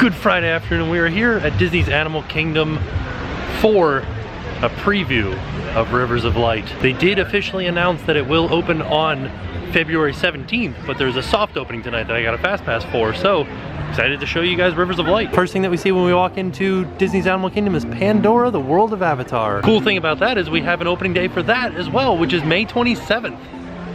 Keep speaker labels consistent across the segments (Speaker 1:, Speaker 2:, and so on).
Speaker 1: Good Friday afternoon. We are here at Disney's Animal Kingdom for a preview of Rivers of Light. They did officially announce that it will open on February 17th, but there's a soft opening tonight that I got a fast pass for, so excited to show you guys Rivers of Light. First thing that we see when we walk into Disney's Animal Kingdom is Pandora, the World of Avatar. Cool thing about that is we have an opening day for that as well, which is May 27th.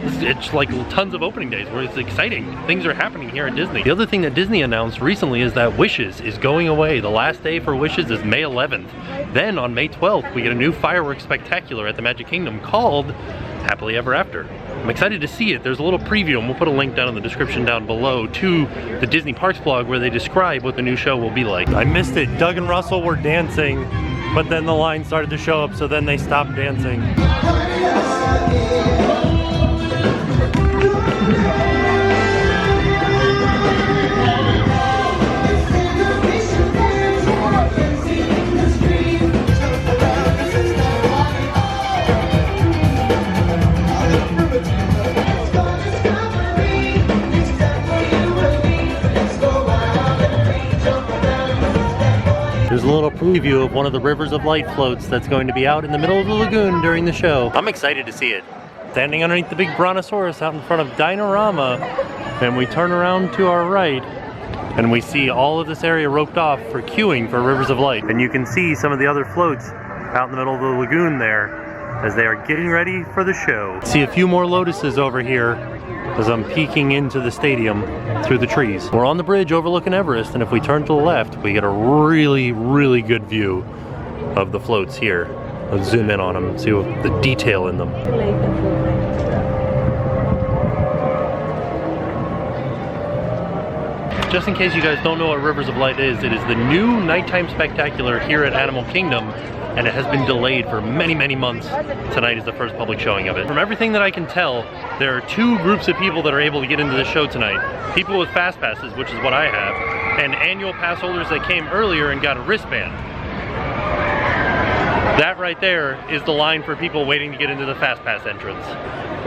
Speaker 1: It's like tons of opening days where it's exciting. Things are happening here at Disney. The other thing that Disney announced recently is that Wishes is going away. The last day for Wishes is May 11th. Then on May 12th, we get a new fireworks spectacular at the Magic Kingdom called Happily Ever After. I'm excited to see it. There's a little preview, and we'll put a link down in the description down below to the Disney Parks blog where they describe what the new show will be like. I missed it. Doug and Russell were dancing, but then the line started to show up, so then they stopped dancing. There's a little preview of one of the Rivers of Light floats that's going to be out in the middle of the lagoon during the show. I'm excited to see it. Standing underneath the big brontosaurus out in front of Dinorama, and we turn around to our right and we see all of this area roped off for queuing for Rivers of Light. And you can see some of the other floats out in the middle of the lagoon there as they are getting ready for the show. See a few more lotuses over here as I'm peeking into the stadium through the trees. We're on the bridge overlooking Everest, and if we turn to the left, we get a really, really good view of the floats here. I'll zoom in on them, see what the detail in them. Just in case you guys don't know what Rivers of Light is, it is the new nighttime spectacular here at Animal Kingdom, and it has been delayed for many, many months. Tonight is the first public showing of it. From everything that I can tell, there are two groups of people that are able to get into the show tonight. People with fast passes, which is what I have, and annual pass holders that came earlier and got a wristband. That right there is the line for people waiting to get into the fast pass entrance.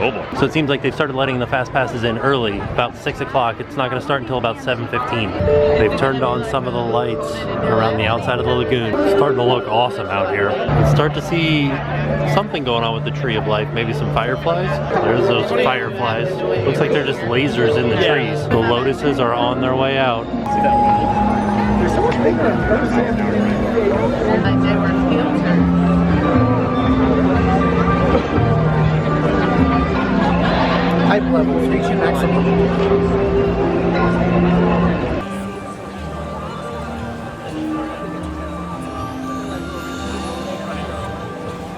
Speaker 1: Oh boy. So it seems like they've started letting the fast passes in early, about 6 o'clock. It's not going to start until about 7:15. They've turned on some of the lights around the outside of the lagoon. It's starting to look awesome out here. Let's start to see something going on with the Tree of Life. Maybe some fireflies. There's those fireflies. Looks like they're just lasers in the trees. The lotuses are on their way out. See that one? There's so much bigger in Hype levels reaching maximum.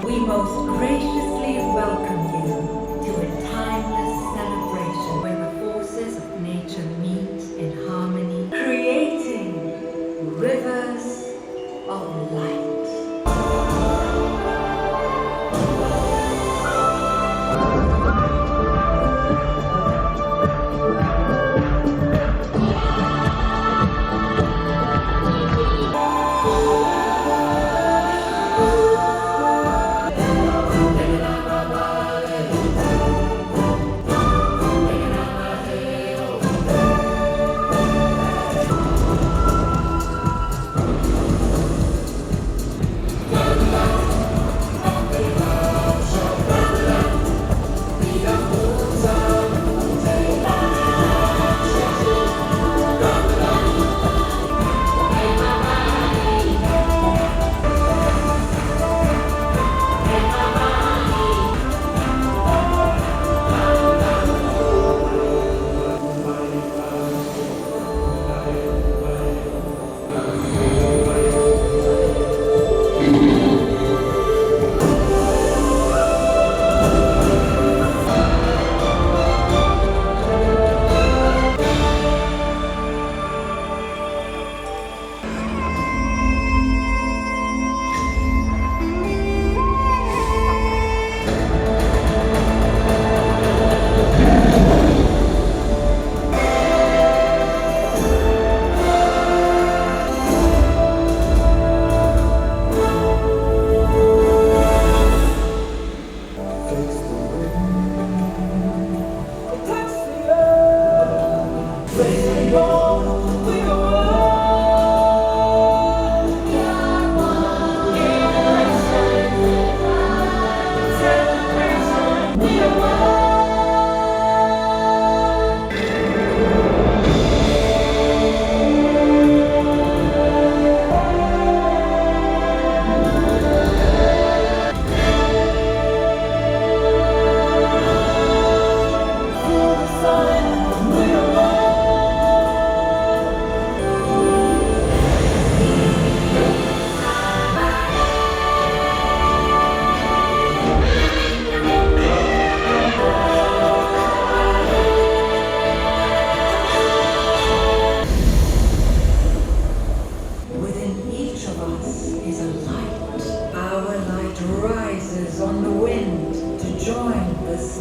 Speaker 2: We most graciously welcome you to a timeless celebration where the forces of nature meet in harmony, creating rivers of light.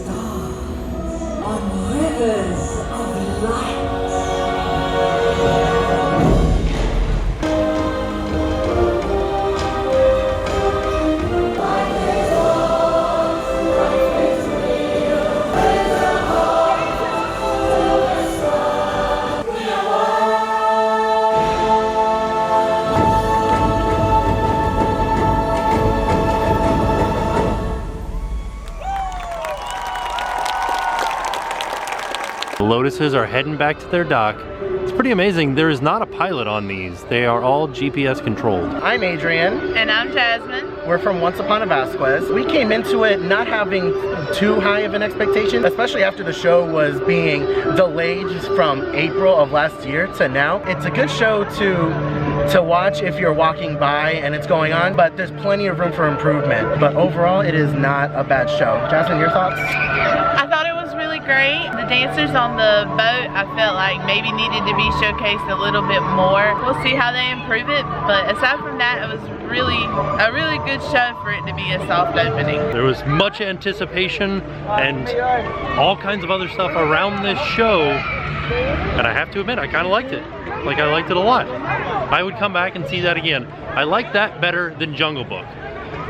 Speaker 2: stars on rivers of light.
Speaker 1: The Lotuses are heading back to their dock. It's pretty amazing. There is not a pilot on these. They are all GPS controlled.
Speaker 3: I'm Adrian.
Speaker 4: And I'm Jasmine.
Speaker 3: We're from Once Upon a Vasquez. We came into it not having too high of an expectation, especially after the show was being delayed from April of last year to now. It's a good show to watch if you're walking by and it's going on, but there's plenty of room for improvement. But overall, it is not a bad show. Jasmine, your thoughts?
Speaker 4: I thought it was really great. The dancers on the boat, I felt like maybe needed to be showcased a little bit more. We'll see how they improve it, but aside from that, it was a really good show for it to be a soft opening.
Speaker 1: There was much anticipation and all kinds of other stuff around this show, and I have to admit, I kind of liked it. Like, I liked it a lot. I would come back and see that again. I like that better than Jungle Book.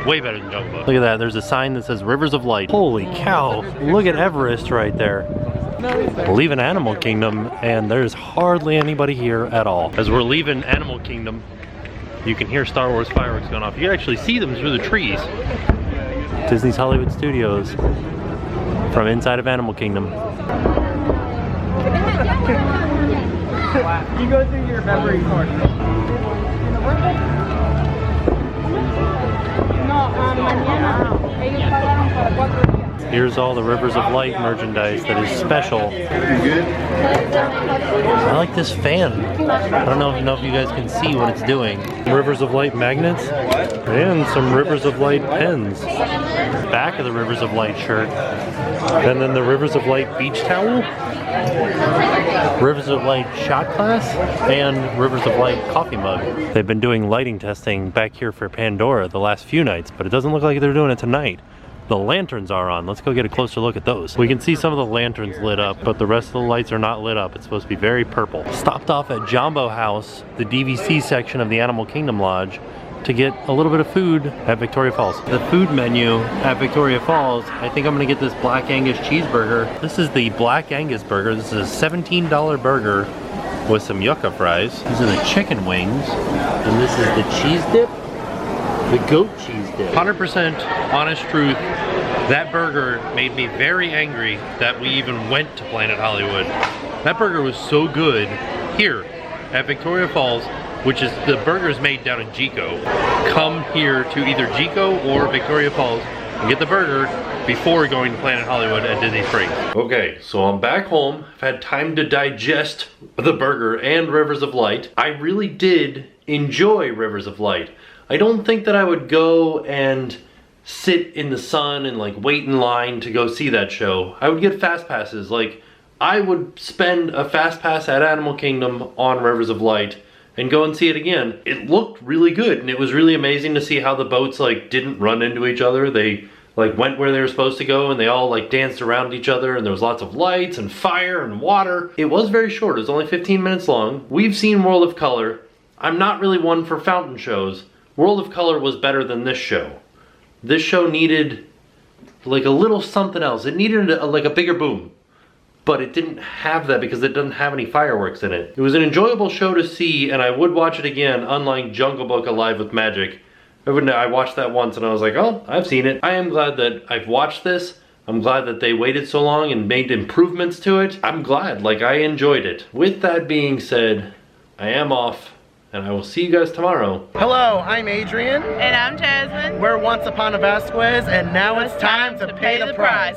Speaker 1: Way better than Jungle Book. Look at that, there's a sign that says Rivers of Light. Holy cow, look at Everest right there. Leaving Animal Kingdom, and there's hardly anybody here at all. As we're leaving Animal Kingdom, you can hear Star Wars fireworks going off. You can actually see them through the trees. Disney's Hollywood Studios from inside of Animal Kingdom.
Speaker 3: You go through your memory card.
Speaker 1: Here's all the Rivers of Light merchandise that is special. I like this fan. I don't know if you guys can see what it's doing. Rivers of Light magnets and some Rivers of Light pens. Back of the Rivers of Light shirt. And then the Rivers of Light beach towel. Rivers of Light shot glass and Rivers of Light coffee mug. They've been doing lighting testing back here for Pandora the last few nights, but it doesn't look like they're doing it tonight. The lanterns are on. Let's go get a closer look at those. We can see some of the lanterns lit up, but the rest of the lights are not lit up. It's supposed to be very purple. Stopped off at Jumbo House, the DVC section of the Animal Kingdom Lodge, to get a little bit of food at Victoria Falls. The food menu at Victoria Falls, I think I'm gonna get this Black Angus cheeseburger. This is the Black Angus burger. This is a $17 burger with some yucca fries. These are the chicken wings. And this is the cheese dip, the goat cheese dip. 100% honest truth, that burger made me very angry that we even went to Planet Hollywood. That burger was so good here at Victoria Falls, which is, the burger is made down in Jico. Come here to either Jico or Victoria Falls and get the burger before going to Planet Hollywood at Disney Springs. Okay, so I'm back home. I've had time to digest the burger and Rivers of Light. I really did enjoy Rivers of Light. I don't think that I would go and sit in the sun and like wait in line to go see that show. I would get fast passes. Like, I would spend a fast pass at Animal Kingdom on Rivers of Light and go and see it again. It looked really good, and it was really amazing to see how the boats like didn't run into each other. They like went where they were supposed to go, and they all like danced around each other, and there was lots of lights and fire and water. It was very short. It was only 15 minutes long. We've seen World of Color. I'm not really one for fountain shows. World of Color was better than this show. This show needed like a little something else. It needed like a bigger boom. But it didn't have that because it doesn't have any fireworks in it. It was an enjoyable show to see, and I would watch it again, unlike Jungle Book Alive with Magic. I watched that once and I was like, oh, I've seen it. I am glad that I've watched this. I'm glad that they waited so long and made improvements to it. I'm glad, like, I enjoyed it. With that being said, I am off, and I will see you guys tomorrow.
Speaker 3: Hello, I'm Adrian.
Speaker 4: And I'm Jasmine.
Speaker 3: We're Once Upon a Vasquez, and now it's time to pay the price.